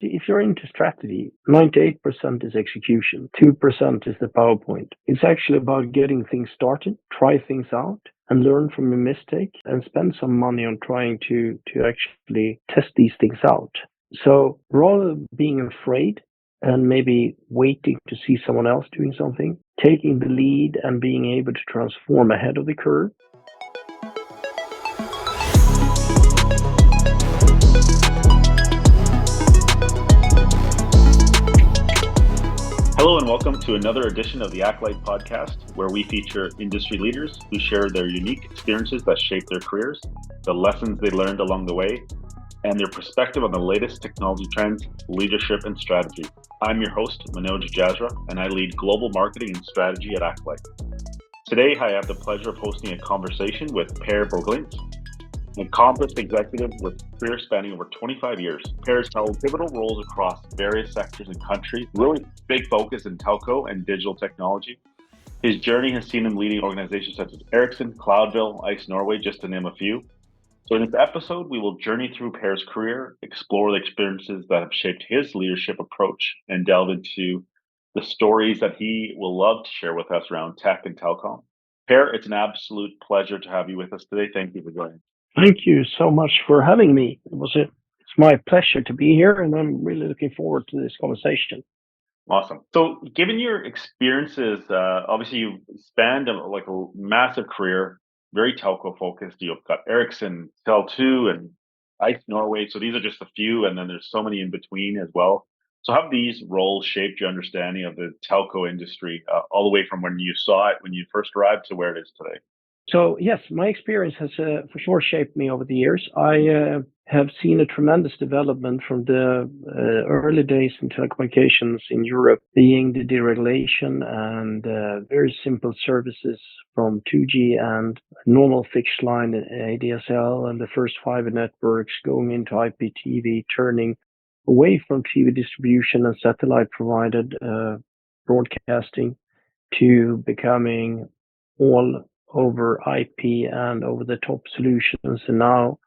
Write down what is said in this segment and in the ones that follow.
if you're into strategy, 98% is execution, 2% is the PowerPoint. It's actually about getting things started, try things out, and learn from a mistake, and spend some money on trying to actually test these things out. So rather than being afraid and maybe waiting to see someone else doing something, taking the lead and being able to transform ahead of the curve. Hello and welcome to another edition of the Accolite Podcast, where we feature industry leaders who share their unique experiences that shape their careers, the lessons they learned along the way, and their perspective on the latest technology trends, leadership, and strategy. I'm your host, Manoj Jazra, and I lead global marketing and strategy at Accolite. Today, I have the pleasure of hosting a conversation with Per Borgklint, an accomplished executive with a career spanning over 25 years. Per has held pivotal roles across various sectors and countries, really big focus in telco and digital technology. His journey has seen him leading organizations such as Ericsson, Kloudville, Norway, just to name a few. So in this episode, we will journey through Per's career, explore the experiences that have shaped his leadership approach, and delve into the stories that he will love to share with us around tech and telecom. Per, it's an absolute pleasure to have you with us today. Thank you for joining. Thank you so much for having me. It's my pleasure to be here, and I'm really looking forward to this conversation. Awesome. So given your experiences, obviously you've spanned a massive career, very telco focused. You've got Ericsson, Tel2, and Norway. So these are just a few, and then there's so many in between as well. So how have these roles shaped your understanding of the telco industry, all the way from when you saw it, when you first arrived, to where it is today? So yes, my experience has for sure shaped me over the years. I have seen a tremendous development from the early days in telecommunications in Europe, being the deregulation and very simple services from 2G and normal fixed line ADSL, and the first fiber networks going into IPTV, turning away from TV distribution and satellite provided broadcasting to becoming all over IP and over the top solutions. And now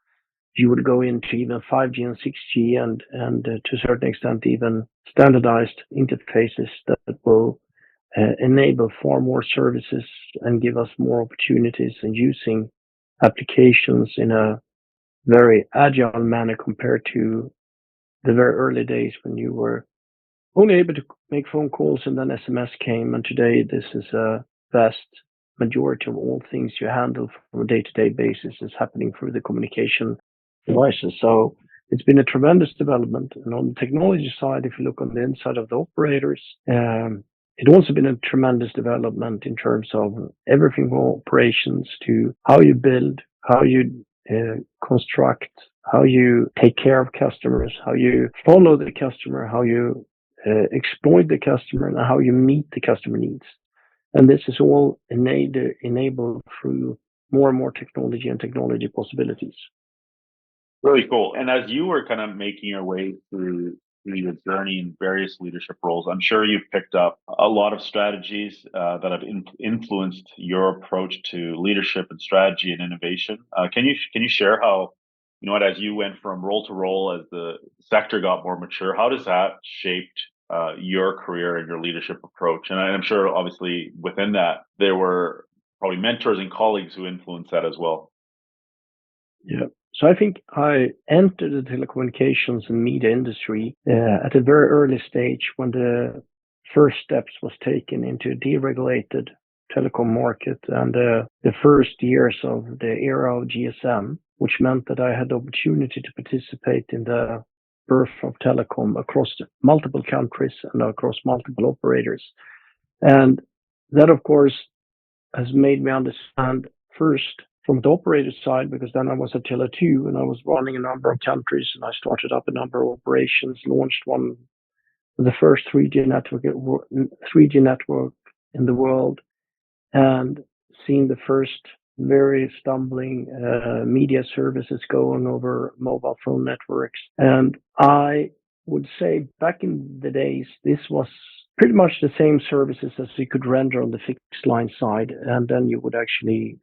you would go into even 5G and 6G and to a certain extent even standardized interfaces that will enable far more services and give us more opportunities in using applications in a very agile manner compared to the very early days when you were only able to make phone calls and then SMS came. And today this is a vast majority of all things you handle from a day-to-day basis is happening through the communication devices. So it's been a tremendous development. And on the technology side, if you look on the inside of the operators, it also been a tremendous development in terms of everything from operations to how you build, how you construct, how you take care of customers, how you follow the customer, how you exploit the customer, and how you meet the customer needs. And this is all enabled through more and more technology and technology possibilities. Really cool. And as you were kind of making your way through your journey in various leadership roles, I'm sure you've picked up a lot of strategies that have influenced your approach to leadership and strategy and innovation. Can you share how, as you went from role to role as the sector got more mature, how does that shaped your career and your leadership approach? And I'm sure obviously within that, there were probably mentors and colleagues who influenced that as well. Yeah. So I think I entered the telecommunications and media industry at a very early stage when the first steps was taken into a deregulated telecom market and the first years of the era of GSM, which meant that I had the opportunity to participate in the birth of telecom across multiple countries and across multiple operators. And that, of course, has made me understand first from the operator side, because then I was at Tele2 and I was running a number of countries and I started up a number of operations, launched one of the first 3G network in the world, and seen the first very stumbling media services going over mobile phone networks. And I would say back in the days, this was pretty much the same services as you could render on the fixed line side, and then you would actually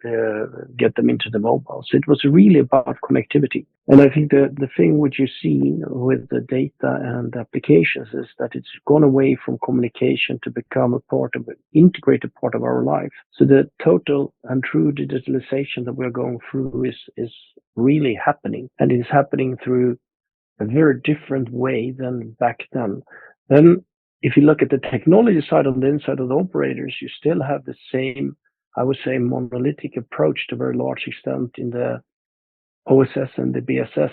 get them into the mobile. So it was really about connectivity. And I think the thing which you see with the data and applications is that it's gone away from communication to become a part of an integrated part of our life. So the total and true digitalization that we're going through is really happening, and it is happening through a very different way than back then. Then, if you look at the technology side on the inside of the operators, you still have the same, I would say, monolithic approach to a very large extent in the OSS and the BSS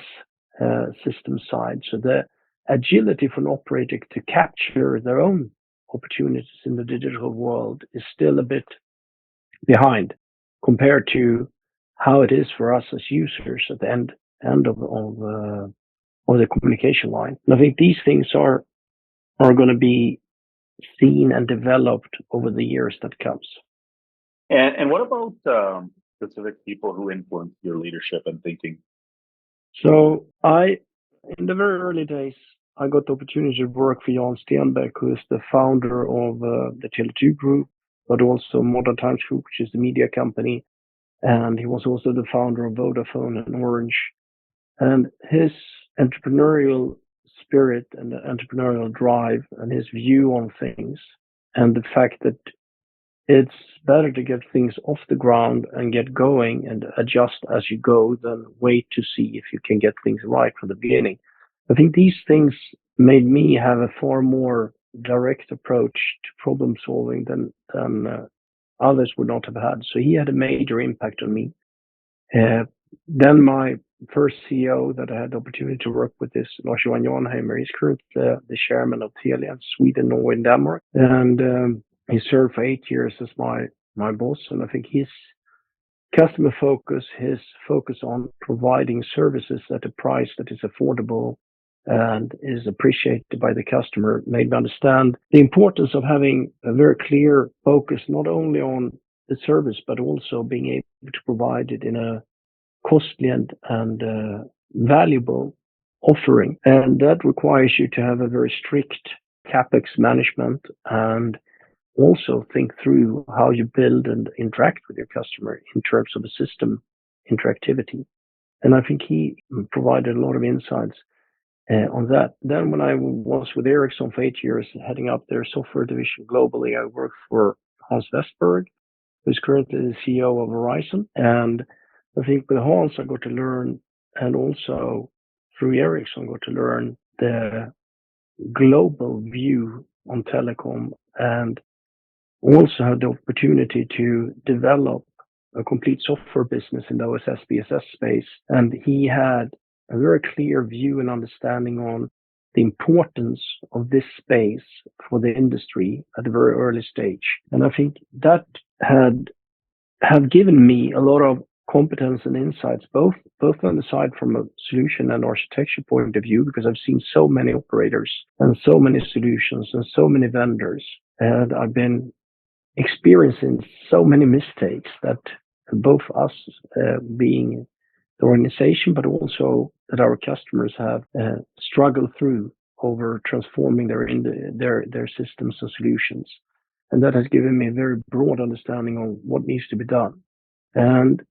system side. So the agility for an operator to capture their own opportunities in the digital world is still a bit behind compared to how it is for us as users at the end of the communication line. And I think these things are going to be seen and developed over the years that comes. And what about specific people who influence your leadership and thinking? So in the very early days, I got the opportunity to work for Jan Stenbeck, who is the founder of the Tele2 Group, but also Modern Times Group, which is the media company. And he was also the founder of Vodafone and Orange. And his entrepreneurial spirit and the entrepreneurial drive and his view on things, and the fact that it's better to get things off the ground and get going and adjust as you go than wait to see if you can get things right from the beginning. I think these things made me have a far more direct approach to problem solving than others would not have had. So he had a major impact on me. Then my first CEO that I had the opportunity to work with is Lars-Johan Janheimer. He's currently the chairman of Telia in Sweden, Norway, and Denmark. And he served for 8 years as my boss. And I think his customer focus, his focus on providing services at a price that is affordable and is appreciated by the customer, made me understand the importance of having a very clear focus, not only on the service, but also being able to provide it in a costly and valuable offering. And that requires you to have a very strict CapEx management and also think through how you build and interact with your customer in terms of a system interactivity. And I think he provided a lot of insights on that. Then when I was with Ericsson for 8 years, heading up their software division globally, I worked for Hans Westberg, who's currently the CEO of Verizon. And I think with Hans, I got to learn, and also through Ericsson, got to learn the global view on telecom, and also had the opportunity to develop a complete software business in the OSS BSS space. And he had a very clear view and understanding on the importance of this space for the industry at a very early stage. And I think that have given me a lot of competence and insights, both on the side from a solution and architecture point of view, because I've seen so many operators and so many solutions and so many vendors, and I've been experiencing so many mistakes that both us being the organization, but also that our customers have struggled through over transforming their systems and solutions. And that has given me a very broad understanding of what needs to be done. And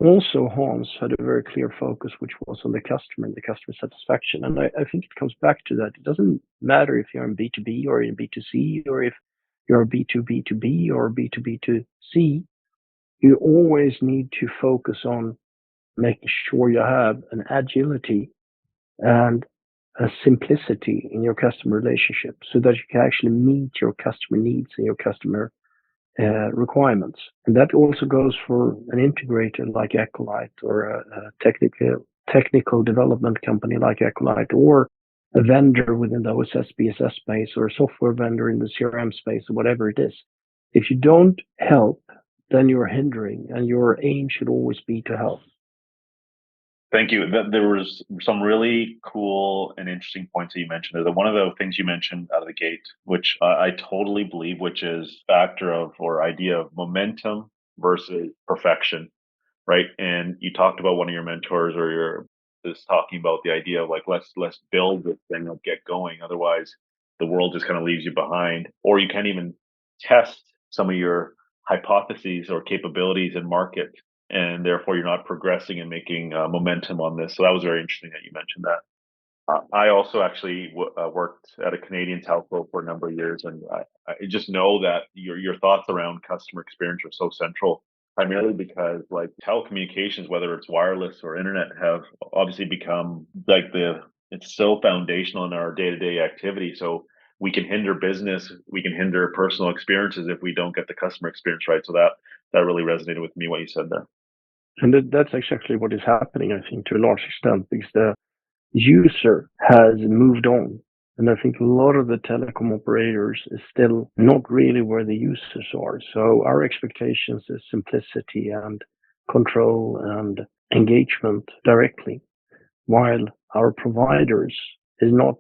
also Hans had a very clear focus, which was on the customer and the customer satisfaction. And I think it comes back to that. It doesn't matter if you're in B2B or in B2C, or if you're B2B2B or B2B2C, you always need to focus on making sure you have an agility and a simplicity in your customer relationship so that you can actually meet your customer needs and your customer requirements. And that also goes for an integrator like Accolite, or a technical development company like Accolite, or a vendor within the OSS BSS space, or a software vendor in the CRM space, or whatever it is. If you don't help, then you're hindering, and your aim should always be to help. Thank you. There was some really cool and interesting points that you mentioned there. One of the things you mentioned out of the gate, which I totally believe, which is factor of, or idea of, momentum versus perfection, right? And you talked about one of your mentors, or your is talking about the idea of like, let's build this thing and get going. Otherwise, the world just kind of leaves you behind, or you can't even test some of your hypotheses or capabilities in market, and therefore you're not progressing and making momentum on this. So that was very interesting that you mentioned that. I also actually worked at a Canadian telco for a number of years, and I just know that your thoughts around customer experience are so central. Primarily because like telecommunications, whether it's wireless or internet, have obviously become like it's so foundational in our day-to-day activity. So we can hinder business, we can hinder personal experiences if we don't get the customer experience right. So that really resonated with me what you said there. And that's exactly what is happening, I think, to a large extent, because the user has moved on. And I think a lot of the telecom operators is still not really where the users are. So our expectations is simplicity and control and engagement directly, while our providers is not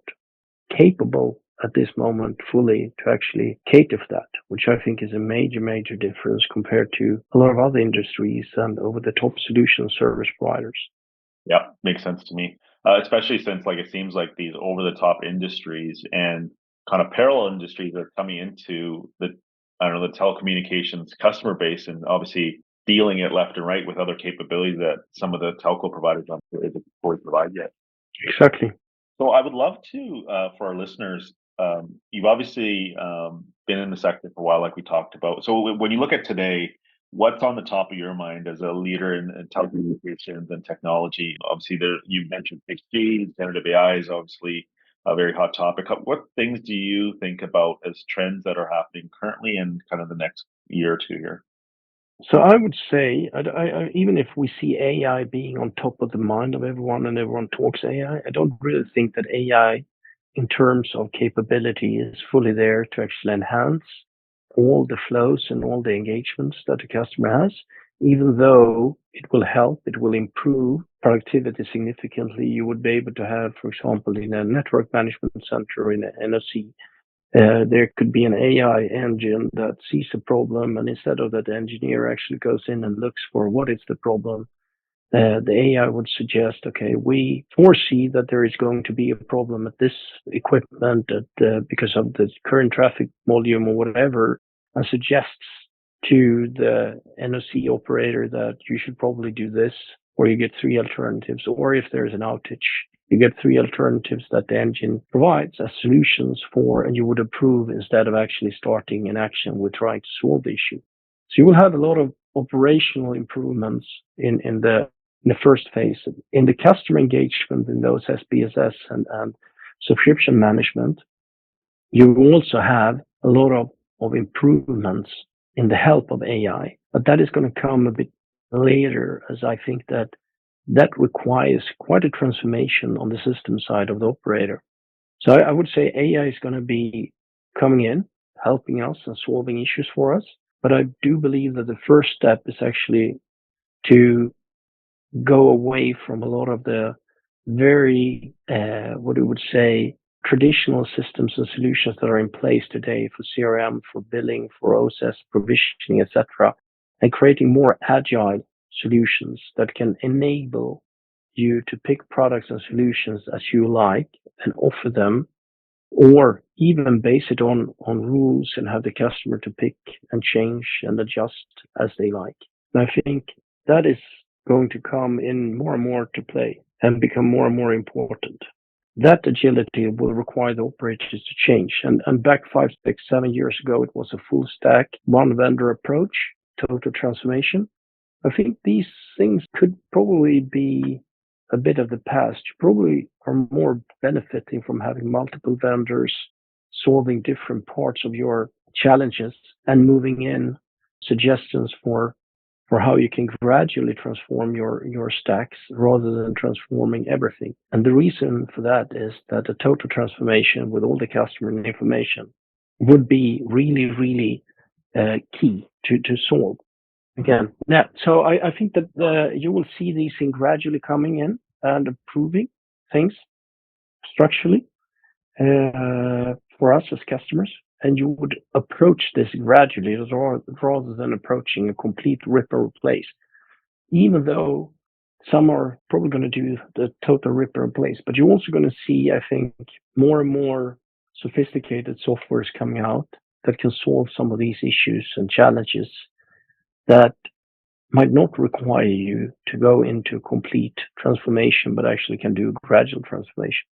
capable at this moment fully to actually cater for that, which I think is a major, major difference compared to a lot of other industries and over-the-top solution service providers. Yeah, makes sense to me. Especially since like it seems like these over-the-top industries and kind of parallel industries are coming into the the telecommunications customer base, and obviously dealing it left and right with other capabilities that some of the telco providers aren't able to fully provide yet. Exactly. So I would love to, for our listeners, you've obviously been in the sector for a while, like we talked about. So when you look at today, what's on the top of your mind as a leader in telecommunications and technology? Obviously, you mentioned 6G, generative AI is obviously a very hot topic. What things do you think about as trends that are happening currently and kind of the next year or two here? So I would say, even if we see AI being on top of the mind of everyone and everyone talks AI, I don't really think that AI, in terms of capability, is fully there to actually enhance all the flows and all the engagements that the customer has. Even though it will help, it will improve productivity significantly. You would be able to have, for example, in a network management center, in an NOC, there could be an AI engine that sees a problem, and instead of that, the engineer actually goes in and looks for what is the problem. The AI would suggest, okay, we foresee that there is going to be a problem at this equipment because of the current traffic volume or whatever, and suggests to the NOC operator that you should probably do this, or you get three alternatives, or if there's an outage, you get three alternatives that the engine provides as solutions for, and you would approve instead of actually starting an action with trying to solve the issue. So you will have a lot of operational improvements in the first phase. In the customer engagement, in those SPSS and subscription management, you will also have a lot of improvements in the help of AI, but that is going to come a bit later, as I think that requires quite a transformation on the system side of the operator. So I would say AI is going to be coming in, helping us and solving issues for us. But I do believe that the first step is actually to go away from a lot of the very, what we would say, traditional systems and solutions that are in place today for CRM, for billing, for OSS provisioning, etc., and creating more agile solutions that can enable you to pick products and solutions as you like and offer them, or even base it on rules and have the customer to pick and change and adjust as they like. And I think that is going to come in more and more to play and become more and more important. That agility will require the operators to change. And back 5, 6, 7 years ago, it was a full stack, one vendor approach, total transformation. I think these things could probably be a bit of the past. You probably are more benefiting from having multiple vendors, solving different parts of your challenges, and moving in suggestions for how you can gradually transform your stacks rather than transforming everything. And the reason for that is that a total transformation with all the customer information would be really, really key to solve. Again, yeah. So I think that you will see these things gradually coming in and improving things structurally for us as customers. And you would approach this gradually rather than approaching a complete rip and replace. Even though some are probably going to do the total rip and replace, but you're also going to see, I think, more and more sophisticated software is coming out that can solve some of these issues and challenges that might not require you to go into complete transformation, but actually can do gradual transformation.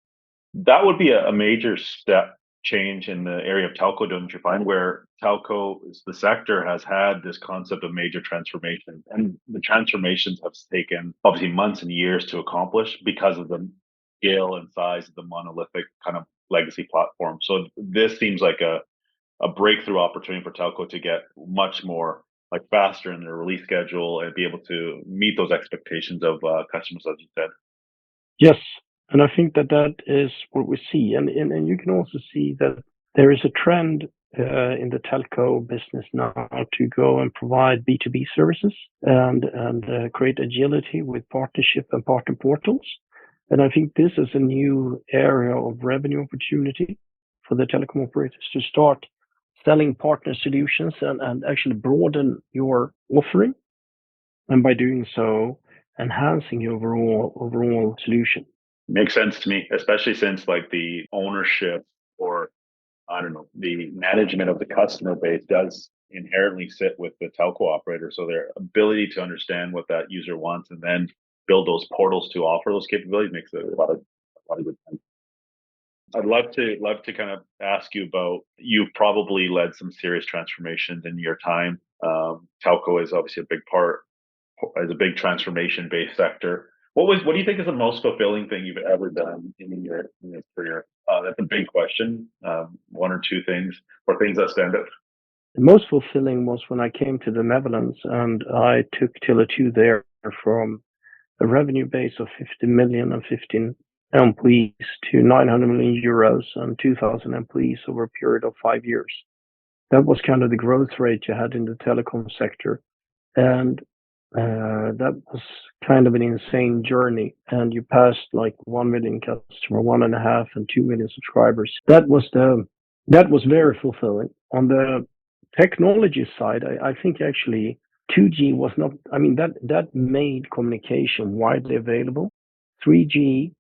That would be a major step change in the area of telco, don't you find, where telco, the sector has had this concept of major transformation, and the transformations have taken obviously months and years to accomplish because of the scale and size of the monolithic kind of legacy platform. So this seems like a breakthrough opportunity for telco to get much more like faster in their release schedule and be able to meet those expectations of customers, as you said. Yes, and I think that is what we see, and you can also see that there is a trend in the telco business now to go and provide B2B services and create agility with partnership and partner portals. And I think this is a new area of revenue opportunity for the telecom operators to start selling partner solutions and actually broaden your offering, and by doing so, enhancing your overall solution. Makes sense to me, especially since like the ownership or I don't know, the management of the customer base does inherently sit with the telco operator. So their ability to understand what that user wants and then build those portals to offer those capabilities makes a lot of good sense. I'd love to kind of ask you about, you've probably led some serious transformations in your time. Telco is obviously a big part, as a big transformation based sector. What do you think is the most fulfilling thing you've ever done in your career? That's a big question. One or two things, or things that stand out. The most fulfilling was when I came to the Netherlands and I took Tele2 there from a revenue base of 50 million and 15 employees to 900 million euros and 2,000 employees over a period of 5 years. That was kind of the growth rate you had in the telecom sector. And that was kind of an insane journey. And you passed like 1 million customer, 1.5 and 2 million subscribers. That was very fulfilling. On the technology side, I think actually 2G was not, that made communication widely available. 3G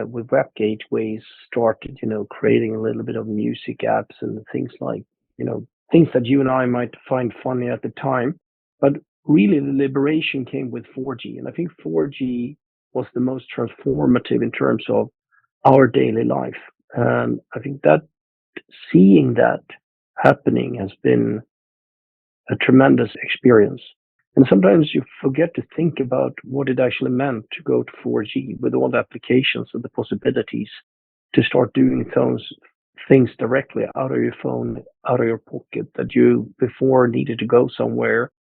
with web gateways started, creating a little bit of music apps and things like, things that you and I might find funny at the time. But really the liberation came with 4G. And I think 4G was the most transformative in terms of our daily life. And I think that seeing that happening has been a tremendous experience. And sometimes you forget to think about what it actually meant to go to 4G with all the applications and the possibilities to start doing those things directly out of your phone, out of your pocket, that you before needed to go somewhere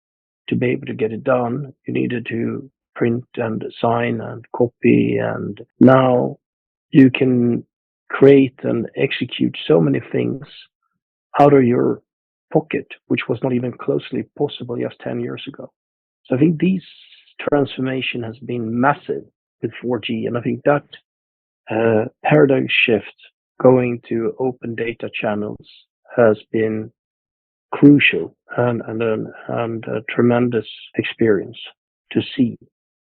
to be able to get it done. You needed to print and sign and copy. And now you can create and execute so many things out of your pocket, which was not even closely possible just 10 years ago. So I think this transformation has been massive with 4G. And I think that paradigm shift going to open data channels has been crucial and a tremendous experience to see.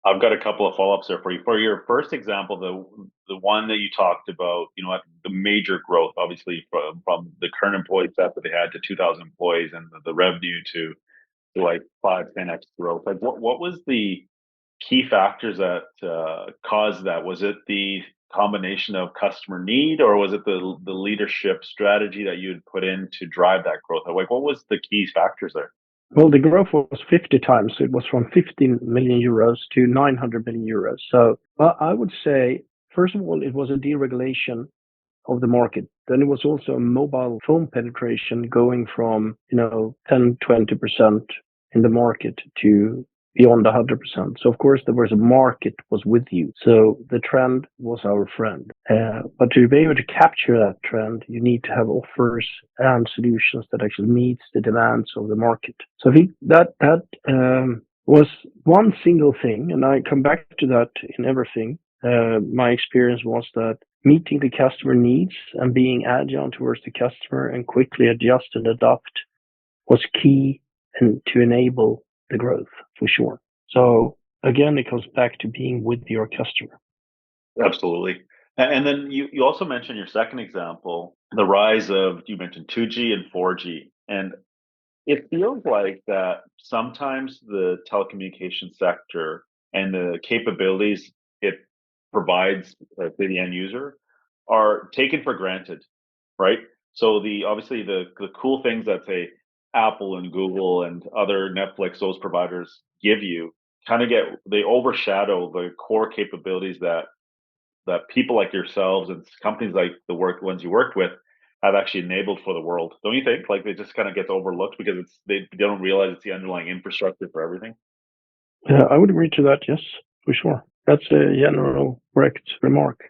I've got a couple of follow-ups there for you. For your first example, the one that you talked about, the major growth, obviously from the current employee set that they had to 2,000 employees and the revenue to like 5-10x growth. Like what was the key factors that caused that? Was it the combination of customer need, or was it the leadership strategy that you had put in to drive that growth? Like what was the key factors there? Well, the growth was 50 times. It was from 15 million euros to 900 million euros. So I would say, first of all, it was a deregulation of the market. Then it was also a mobile phone penetration going from, 10, 20% in the market to beyond 100%. So of course there was a market was with you. So the trend was our friend. But to be able to capture that trend, you need to have offers and solutions that actually meets the demands of the market. So I think that was one single thing, and I come back to that in everything. My experience was that meeting the customer needs and being agile towards the customer and quickly adjust and adapt was key and to enable the growth for sure. So again, it comes back to being with your customer. Absolutely. And then you also mentioned your second example, the rise of, you mentioned 2G and 4G. And it feels like that sometimes the telecommunications sector and the capabilities it provides to the end user are taken for granted, right? So the obviously the cool things that say Apple and Google and other Netflix, those providers give you kind of they overshadow the core capabilities that people like yourselves and companies like the ones you worked with have actually enabled for the world. Don't you think? Like it just kind of gets overlooked because they don't realize it's the underlying infrastructure for everything. Yeah, I would agree to that. Yes, for sure. That's a general correct remark.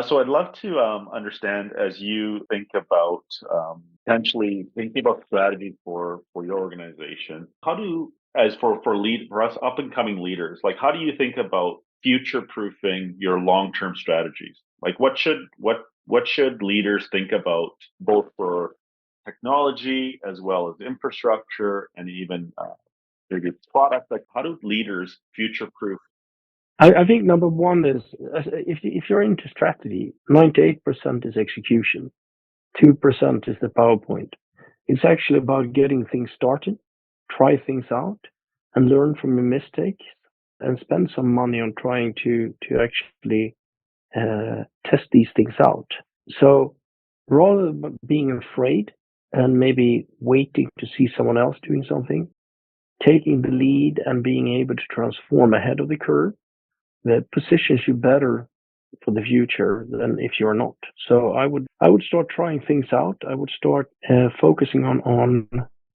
So I'd love to understand as you think about potentially thinking about strategy for your organization. How do as for us up and coming leaders, like how do you think about future proofing your long term strategies? Like what should leaders think about both for technology as well as infrastructure and even maybe product? Like how do leaders future proof? I think number one is if you're into strategy, 98% is execution, 2% is the PowerPoint. It's actually about getting things started, try things out, and learn from your mistakes, and spend some money on trying to actually test these things out. So rather than being afraid and maybe waiting to see someone else doing something, taking the lead and being able to transform ahead of the curve, that positions you better for the future than if you're not. So I would start trying things out. I would start focusing on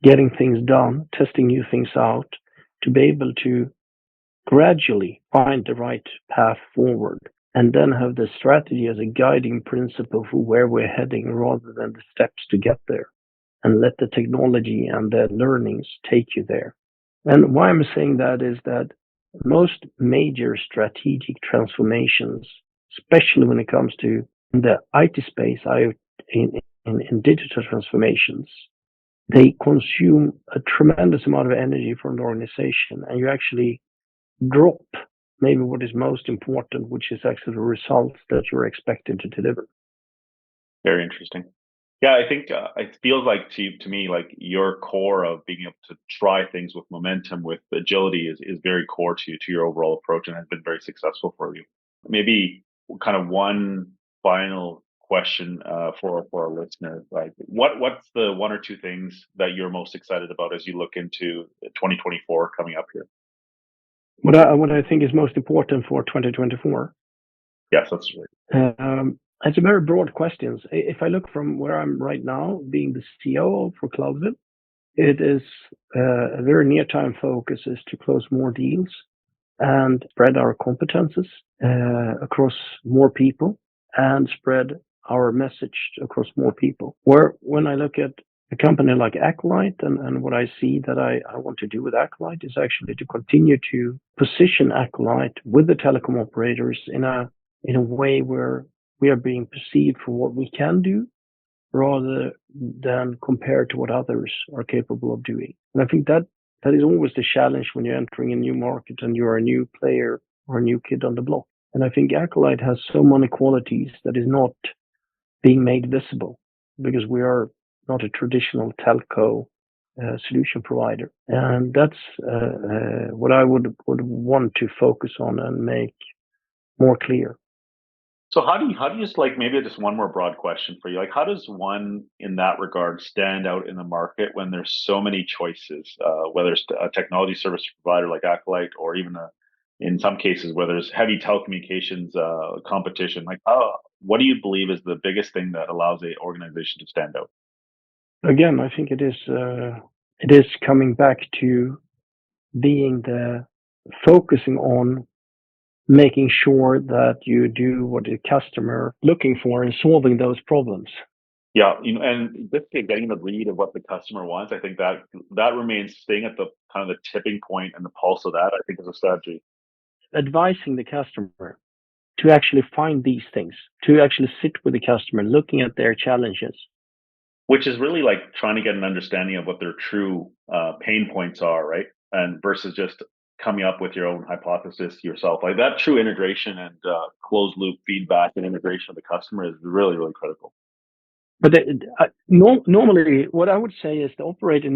getting things done, testing new things out, to be able to gradually find the right path forward, and then have the strategy as a guiding principle for where we're heading rather than the steps to get there, and let the technology and the learnings take you there. And why I'm saying that is that most major strategic transformations, especially when it comes to the IT space, in digital transformations, they consume a tremendous amount of energy from the organization, and you actually drop maybe what is most important, which is actually the results that you're expected to deliver. Very interesting. Yeah, I think it feels like to me like your core of being able to try things with momentum, with agility, is very core to your overall approach and has been very successful for you. Maybe kind of one final question for our listeners, like what's the one or two things that you're most excited about as you look into 2024 coming up here? What I think is most important for 2024. Yes, that's right. It's a very broad question. If I look from where I'm right now, being the CEO for Kloudville, it is a very near-time focus is to close more deals and spread our competences across more people, and spread our message across more people. Where when I look at a company like Accolite, and what I see that I want to do with Accolite is actually to continue to position Accolite with the telecom operators in a way where we are being perceived for what we can do rather than compared to what others are capable of doing. And I think that is always the challenge when you're entering a new market and you're a new player or a new kid on the block. And I think Accolite has so many qualities that is not being made visible because we are not a traditional telco solution provider. And that's what I would want to focus on and make more clear. So how do you just like maybe just one more broad question for you? Like how does one in that regard stand out in the market when there's so many choices, whether it's a technology service provider like Acolyte or even in some cases where there's heavy telecommunications competition? Like what do you believe is the biggest thing that allows a organization to stand out? Again, I think it is coming back to being the focusing on making sure that you do what the customer looking for and solving those problems. Yeah, and just getting the read of what the customer wants, I think that remains staying at the kind of the tipping point and the pulse of that. I think is a strategy. Advising the customer to actually find these things, to actually sit with the customer, looking at their challenges. Which is really like trying to get an understanding of what their true pain points are, right? And versus just coming up with your own hypothesis yourself. Like that true integration and closed loop feedback and integration of the customer is really, really critical. But normally, what I would say is the operator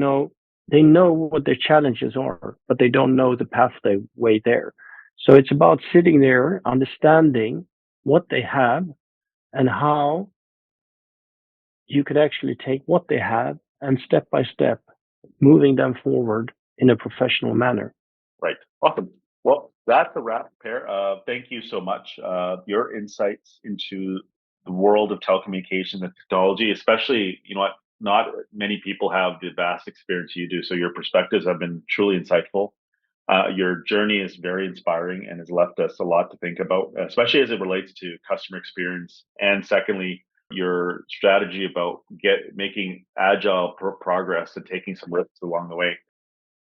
they know what their challenges are, but they don't know the pathway way there. So it's about sitting there, understanding what they have and how you could actually take what they have and step by step moving them forward in a professional manner. Right. Awesome. Well, that's a wrap, Per. Thank you so much. Your insights into the world of telecommunications and technology, especially, not many people have the vast experience you do. So your perspectives have been truly insightful. Your journey is very inspiring and has left us a lot to think about, especially as it relates to customer experience. And secondly, your strategy about making agile progress and taking some risks along the way.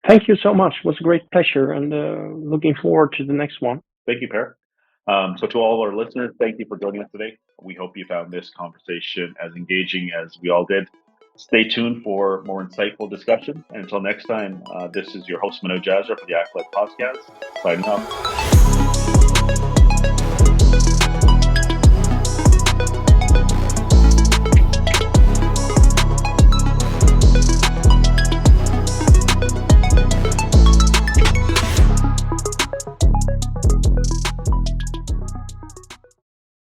Thank you so much. It was a great pleasure, and looking forward to the next one. Thank you, Per. So to all our listeners, thank you for joining us today. We hope you found this conversation as engaging as we all did. Stay tuned for more insightful discussion. And until next time, this is your host, Manoj Jazra for the Accolite Podcast, signing off.